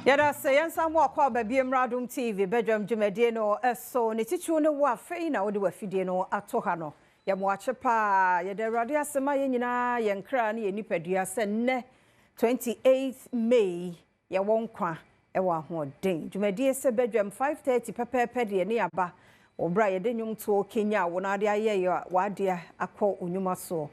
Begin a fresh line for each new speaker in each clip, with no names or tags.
Yada say some more kwa baby Adom TV bedroom jumedie no so ne tichu ne wa fei na wode wafidie no ato ha no ya mo achepa ya de rade asema ye nyina ye nkra ne ye nipadua se ne 28th May ya wonkwa e wa hoden jumedie se bedroom 5:30 pepepe de ne aba obra ye de nyum to Kenya wo na de aye ya wade akọ onyuma so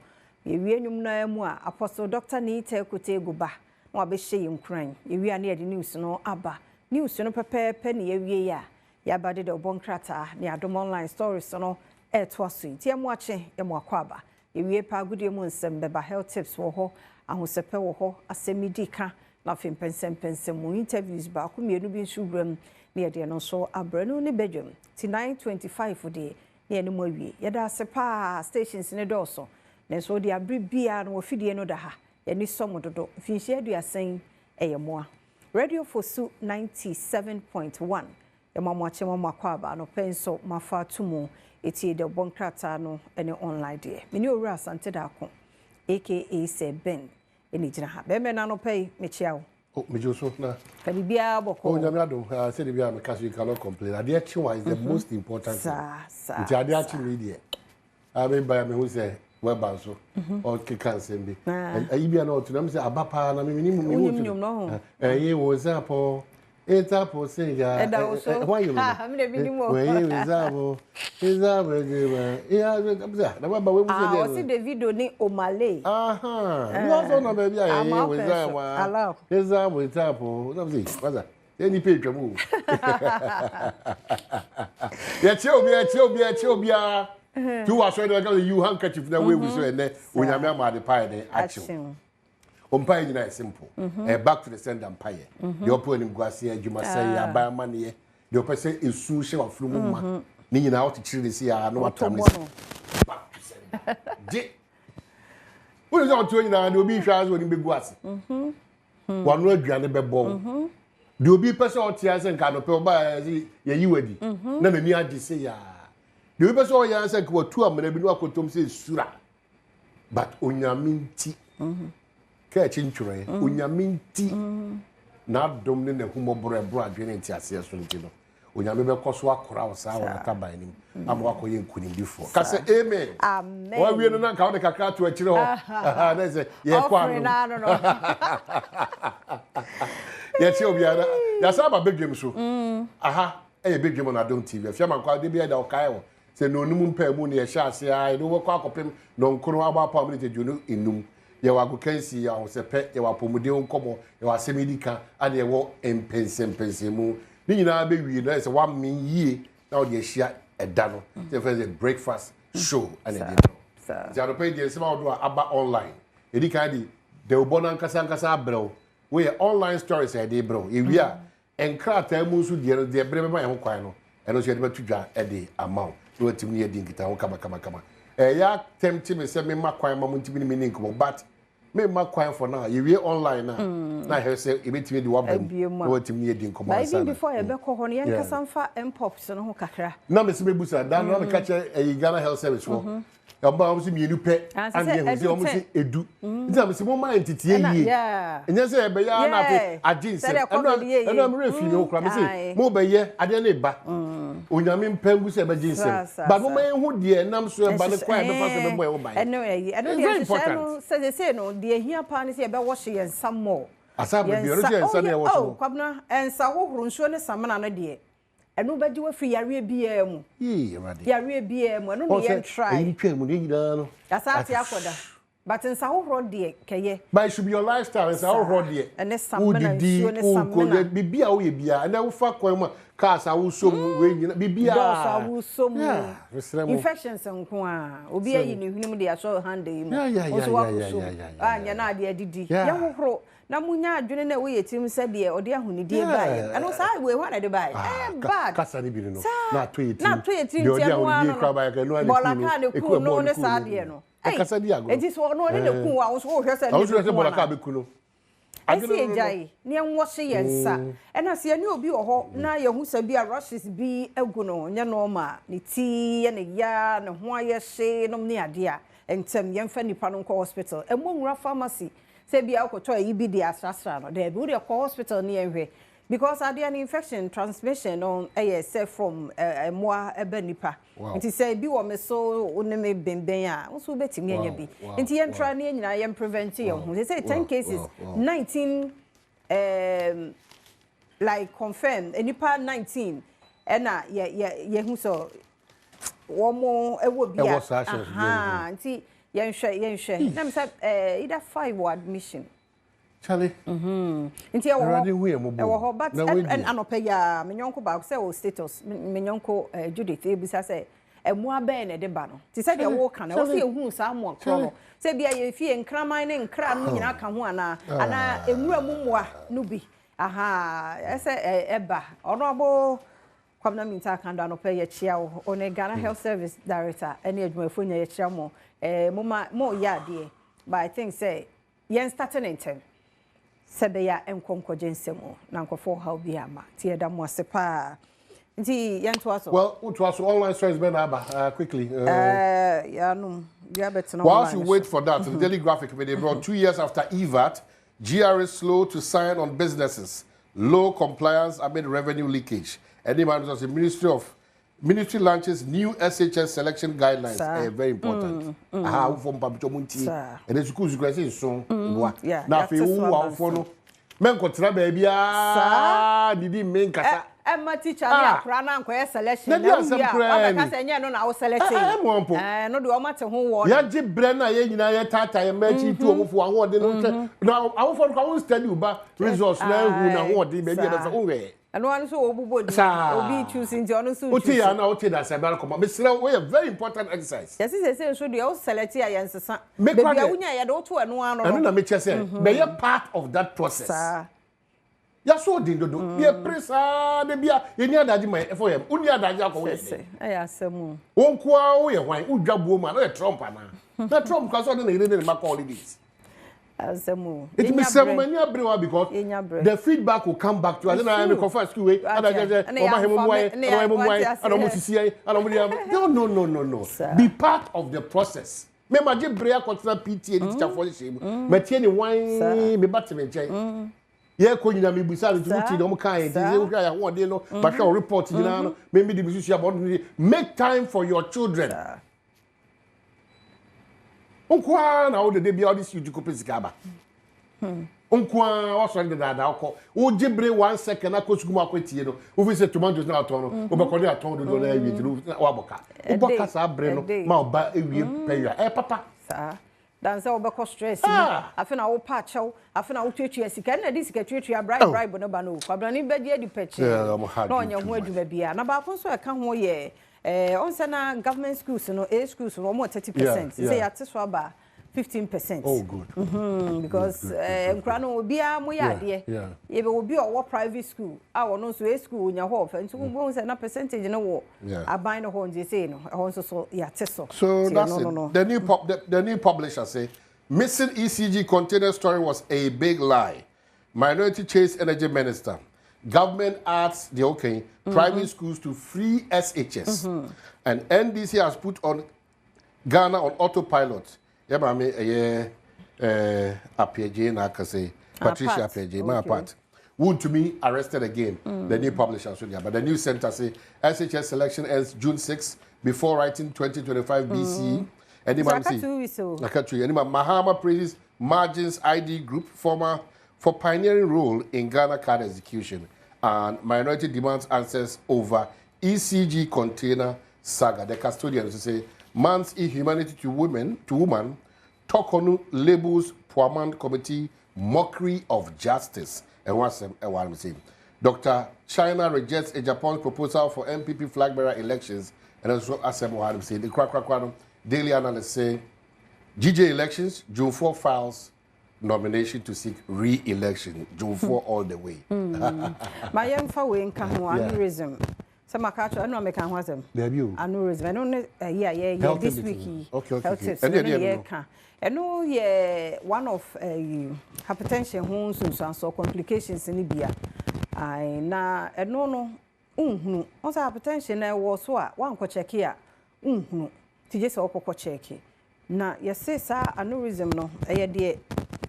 ye wie nyum na mu a Apostle Dr. Nita Ekote Guba no abehye yinkran ewi ane de news no aba news no pepepe ne ewie ya ya bade de obonkrata ne Adom online stories no eto aso ntia mu ache e mu akwa aba ewie pa agudie mu nsem beba health tips wo ho ahosepe wo ho asemidika na fempensem mu interviews ba ko mienu bi nsubram ne de no so abranu ne bedwam ti 9:25 de ne ene mu awie ya da sepa stations ne doso ne so de abribia no ofidie no da ha yani somododo finhye aduasen eyemoa radio fosu 97.1 yamamwache mamakwa no penso mafatumu eti de bonkrata no ene online de meni owura asante da ko aka se ben eni gina ha be me na no pay me chiawo
mejoso na
ka bibia boko
nyame Adom say the bia me cash you cannot complain ade chiwa is the most important thing nti ade achi media abe ba me hu say weba so o kika nsembi ayi bia na otu na me say abapa na me minimum
no
ye wo zapo etapo say ya why you
ha me be dimo
we zapo izabo ya na weba we mu say
o si Davido ni Omale
no so na baby ya ye we zapo izabo etapo na say waza any pay twamu ya cheobia tu wa so de you handkerchief na we so ene onyame amade pie ne achiw ompa nyina is simple back to the sender empire the open guase adwuma say aban mane the opese esu hye wafuru mu ma ni nyina wo tichiri ne si ya no watam ne back to sender je wo no to nyina de obi hwa so ni begu ase wanu aduane bebo de obi pese o tia se nka no pe oba ye yiwadi na mani adi se ya the people so ya say ko tu amana bi no akotom say sura but onyaminti ka chinchure onyaminti na Adom ne humobro ebro adwene nti ase so nti no onyame be koso akora wo sa wona taban nim am wakoye nkunim bifo ka say amen wa wie no na ka wo de kakra to akire ho na say ye kwa no ye che obiara ya sa ba bedwem so e bedwem na Adom TV afia man kwa de bia da okai wo se no num pa mu ne ye hya ase ai no wokọ akopem no nkoro aba pa mu ne tejuno enum ye wa gokansi ya wo se pe ye wa pomude nkomo ye wa semedika ade ye wo empensempensemu ni nyina be wi na se wa min yie na wo de hya eda no se fe breakfast show ane de no ja do pe de se ma do aba online edika di de obona nkasa abrew we online stories e de bro e wi a enkrata mu su de no de bre me ma ye ho kwan no eno se de batudwa e de amount no tim ne yedi nkita ho kama ya tempti me se me makwan ma muntimi ni me nkomo but me makwan for now you we online na he say e betimi di wabam no tim ne yedi nkomo
asa even before e be ko ho ne yankasa mfa mpops no ho kakra
na me se me busa dan no me kache Ghana Health Service wo aba am se mienu pe ande ho se am se edu nti am se mo ma entitie yie enye se e be ya na fe aginse eno am refi me okra me se mo be ye ade na ba onyame mpangu se be ginse ba mo ma hu de nam so e ba ne kwa e be fa so be boy wo ba
eno de se se no de hia pa ne se e be wo hye ensam mo
asa be bi ro je ensa na e wo so
kwabna ensa hohoro nsuo ne samana no de enu ba ji wa free yare bia mu yare bia mu enu ne yen try
e twem ne nyina no
asa ati akoda but ensa hohoro de keye
but it should be your lifestyle ensa hohoro de
ene samana nsuo ne samana
bibia wo ye bia ene wo fa kwan mu kasa wo so we nyina bibia
sa wo so mu infections nko a obi ayi ne hunu mu de aso hand yi mu so wa so anya na ade adidi ya hohoro na munya adwene na we yetim se de ode ahunidie bae ano sa we hwa na de bae bad
kasa ni bi no na to
yetim
de ode ahunidie kra bae ka no ani
bola ka ne ku no ne sa de no
kasa di ago
enti so no ne ku a wo so hwe se
ne bola ka be ku no
esi ejai ne enwo hye yensa ena se ani obi wo ho na ye hu sa bi a rushes bi agu no nya no ma ne ti ye ne ya ne ho aye hye no ne ade a entem ye mfa nipa no ko hospital emonwura pharmacy se bia akoto yi bi di asasra no de bi wo de ko hospital ne ehwe because I an infection transmission on say from moi ebenipa. Nti say bi wo me so oneme benben a so betimi anya bi. Nti yen try na nyina yen prevent ye ho. They say 10 cases 19 like confirmed enipa 19 ena ye hu so wo mo ewo bia aha nti yen hwe na me say either 5 or admission
Charlie
nti e wo ho but and anope ya me nyonko ba say o status me nyonko Judith ebisa say emu aben na de ba no ti say de wo ka na wo say ehun sa mo akro no say bia ye fie nkraman ne nkra no nyina ka ho ana enwura mumua no bi aha ese eba ono abo kwamna minta kanda no pe ye chia wo one Ghana Health Service Director ene adwumafo nya ye chia mo mo ya de but I think say yen starting in term sebeya enkonkoje nsemo na nkofo how bi ama tie da mo asepa nti yen to aso
well to aso online stories ben aba quickly
yeah no you have it now
whilst you wait for that the Daily Graphic they brought 2 years after EVAT GR is slow to sign on businesses low compliance amid revenue leakage any man was the Ministry launches new SHS selection guidelines. Very important. How from Papichomunti and the schools say so. Now, if you are for men contra baby, did make us.
Emma teacher, Prana, selection. No, no, selecting. No, do matter who was. Yaji Brenna, Yena, Tata, and Merchant, 2 for 1. Now, our phone can't tell you about results now. Who know what the baby has away. And one so obi choosing to honor so. Utia na utia da sabara koma. Mesra we a very important exercise. Yes say so dey o select ayensa. Baby awunya ya do to eno ano. Eno na me che say be a part of that process. Ya so din dodo. Be presa de bia ye ni adaji man for yam. Uni adaji akọ we. Eh asemu. Wonko a wo ye hwan udwabuo ma na Trump ana. Na Trump ka so de na ire ne ma call holidays. It means because the feedback will come back to us. I am confirmed school way. No. Be part of the process. Remember, just break consider PTA teacher for the shame. Maintain the wine, me back to me. Yeah, calling me beside the duty. No kind. One day, no. But I report. Maybe the musician about make time for your children. Onkwa na o de be all this you kopesi kaba. Onkwa o so de dada akọ. O jebre 1 second akosugu makwetie no. O fi say tomatoes na aton no. O be ko de aton do na ewie ti wa boka. O boka sa bre no ma o ba ewie peya. Papa. Sa. Dan say o be ko stress ni. Afi na wo pa chew, afi na wo twetwe sika na di sika twetwe bribe no ba no. Kwabrani be die di peche. No nya ho adwuma bia. Na ba ko so e ka ho ye on sana government schools no schools no more 30%. Say at so about 15%. Oh good. Because nkrano obia mo ya de. Ye be obi o private school. A wono so school nya ho fa nti wo say na percentage no wo aban no ho nje say no. Ho so ya teso. So that's it. The new publisher say missing ECG container story was a big lie. Minority Chase Energy Minister. Government adds the private schools to free SHS. And NDC has put on Ghana on autopilot. Yeah, mami, Apiaje na kase Patricia Apiaje, my part. Would to be arrested again. The new publisher should but the new center say SHS selection ends June 6 before writing 2025 BC. And the man say, Mahama praises Margins ID Group for pioneering role in Ghana card execution, and minority demands answers over ECG container saga. The custodians say man's inhumanity to woman, Tokonu labels Puaman Committee mockery of justice. And what's I'm saying? Dr. China rejects a Japan's proposal for MPP flag bearer elections, and also Asem Wahadam saying the Daily Analyst saying GJ elections, June 4 files nomination to seek re-election. June 4 all the way. My young for in aneurysm. Some are catch. I know I can was them.
Debut.
Aneurysm. I know. This week. Okay. I know. Yeah, one of hypertension homes so complications in Libya. I na. I no. Also hypertension. I was one ko check here. TJ so ko check. Na yesi sa aneurysm no.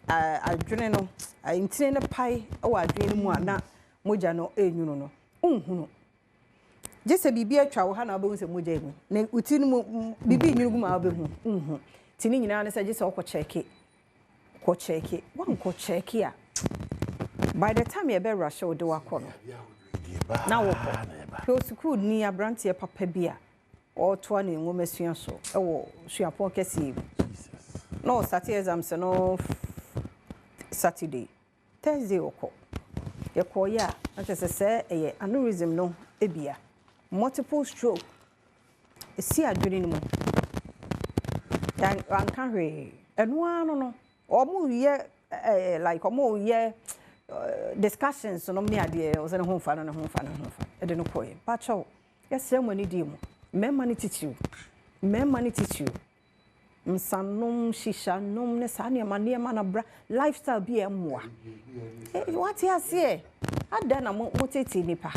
I adwene no intine ne pai o adwene mu ana moja no enyunu no unhunu jese bibi atwa wo ha na obehu se moja enu na uti no bibi nyunu gu ma obehu unhu tini nyina ne se jese okọ cheke wan ko cheke a by the time you be rush wo de wakọ no na wo ko school ni abrante papa bia o to na enwoma sua so e wo suapon kese no Saturday exams no Saturday Thursday okọ ye ko ya na se eye aneurysm no ebia multiple stroke esi adwene ni mu dan anka hwe enu anu no omo ye like omo ye discussions no me ade o se ne ho fa no e de no koye pa cho yes mo ni di mu memma ni teach you msanum shisha num ne sane ma na bra lifestyle bi emwa what you say ada na mo tete nipa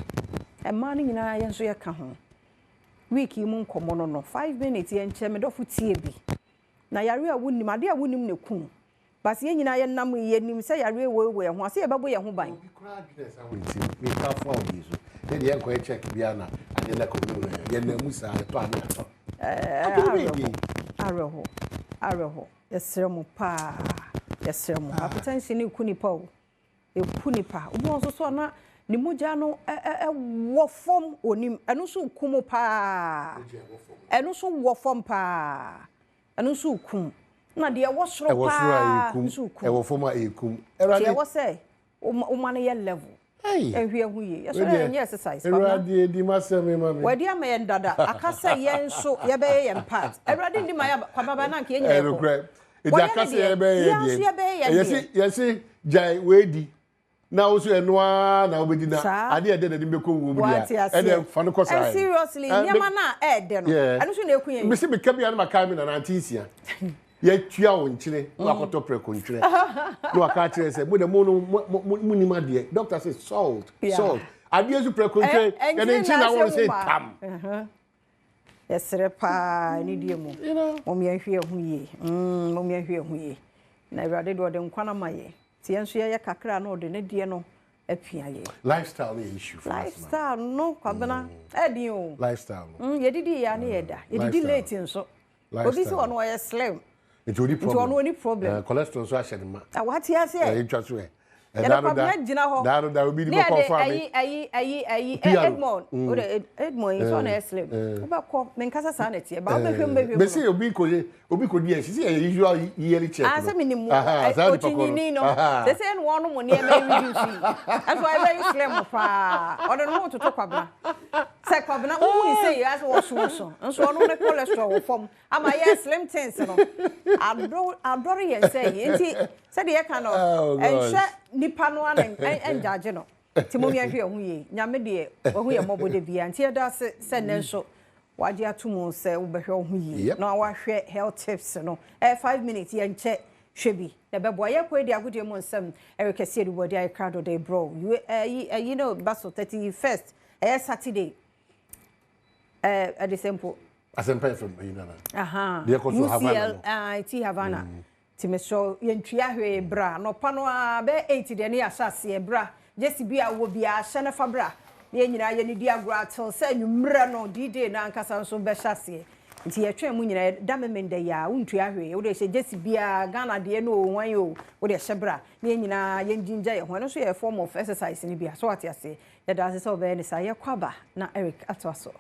e ma ni nyina ye nso ye ka ho week yi mu nkomo no 5 minutes ye nche me dofu tie bi na yare a wonim ade a wonim ne kun bas ye nyina ye nam ye nim se yare we ho ase ye babo ye ho ban
bi kra agnes awenti me ka fa obi so de ye ko check bia na ade na ko ye na musa to ana to
Areho yesremu pa yesremu hypertension ni kunipa o ekunipa obi won so na ni moja no wo fom onim enu so kumu pa enu so wo fom pa enu so kum na de wo soro pa
e wo fom a ekum
erade wo say o man ye level ehwe hu ye yeso ye exercise
erade di maseme mama
wadi ama ye ndada akasa ye nso ye be ye part erade ndi ma ya kwababa na nke ye nye ko
e akasa ye be ye yesi jai wedi na oso enoa na obedi na ade ede na dimbe ko wo bi ya e de fa no kosa
seriously nyama na de no anu so na ekun ye
me se be kabia na makami na 19 ye tua won chire wakoto preko nchire no aka chire se mo de mo ni ma de doctor say salt ade azu preko nchire ye de nchi na won say tam
yesere pa ni die mu mo me ahwe hu ye na awade do de nkwana maye ti enso ye kakra na ode ne die no apia ye
lifestyle issue
lifestyle no kwabena edi o
lifestyle
ye didi ya na ye da ye didi late nso obi se ono ye slim
it's only problem.
It's only problem.
Cholesterol so ashede ma.
What you say?
It just we.
That
will be the confirm.
Edmond. Edmond is on slim. Oba ko men kasa sanity. Ba be hwem.
Be say obi ko die. She say usual yearly check.
I say minimum. Ochini no. They say one no money e reduce. That's why very slim fa. Odo no to talk about. Say kwabna who say as was so. Nso no ne cholesterol form. Ama yes slim things no. Adore ye say enti said ye kan no. Enhwe nipa no enjage no. Ti mo yehwe hu ye. Nyame de hu ye mobode bia. Enti da se ne nso waje atumu se wo behwe hu ye. Na wa hwe health tips no. 5 minutes ye nche hwebi. Na bebo ye ko edi agudie mo nsam erekese edi body I crowd day bro. You know baso 31st Saturday. At the simple
asempa from Inana.
They also Havana. It Havana. Timeso yentria hwe bra no pano a be 80 de ne asase bra jesi bia wo bia hye fa bra ne nyina ye ne di agura til se nwumra no dide na ankasa nso be hyase nti ye twen mu nyina da memende ya wontua hwe wo de hye jesi bia Ghana de no wan yo wo de hye bra ne nyina ye njinja ye ho no so ye form of exercise ni bia so atiase ye da se so be ne sa ye kwaba na Eric atwaso